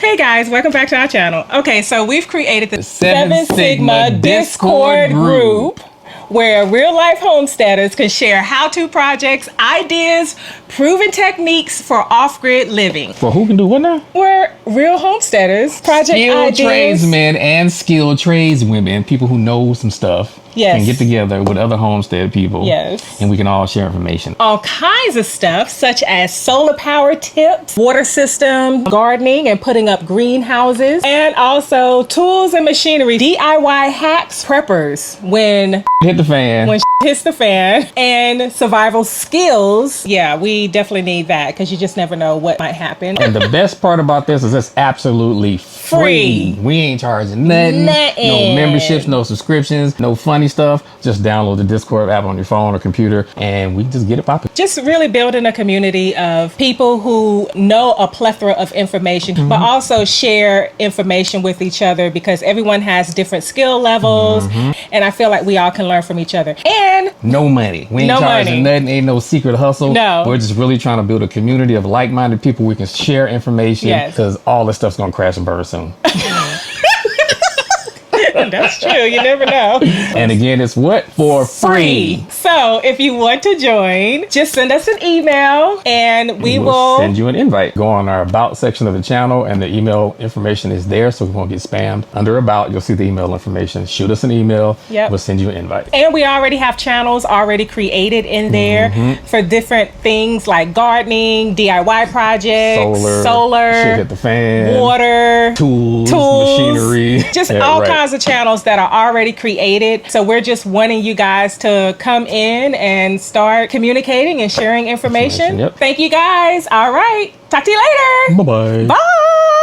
Hey guys, welcome back to our channel. Okay, so we've created the 7Sigma Discord group where real life homesteaders can share how-to projects, ideas, proven techniques for off-grid living. For who can do what now? We're real homesteaders, project Skilled ideas. tradesmen and skilled tradeswomen, people who know some stuff, Yes. can get together with other homestead people. Yes. And we can all share information. All kinds of stuff such as solar power tips, water system, gardening and putting up greenhouses, and also tools and machinery, DIY hacks, preppers when Hit the fan. hits the fan, and survival skills. Yeah, we definitely need that because you just never know what might happen. And the best part about this is it's absolutely free. We ain't charging nothing. No memberships, no subscriptions, no funny stuff. Just download the Discord app on your phone or computer and we can just get it popping. Just really building a community of people who know a plethora of information, but also share information with each other because everyone has different skill levels. And I feel like we all can learn from each other. And no money. We ain't charging nothing. Ain't no secret hustle. No. We're just really trying to build a community of like-minded people we can share information because all this stuff's going to crash and burn soon. that's true. You never know. And again, it's what? For free. So if you want to join, just send us an email and we will send you an invite. Go on our About section of the channel and the email information is there so we won't get spammed. Under About, you'll see the email information. Shoot us an email. Yep. We'll send you an invite. And we already have channels already created in there for different things like gardening, DIY projects, solar, shit hit the fan, water, tools, machinery. Just all kinds of channels that are already created. So we're just wanting you guys to come in and start communicating and sharing information. Yep. Thank you guys. All right. Talk to you later. Bye-bye. Bye.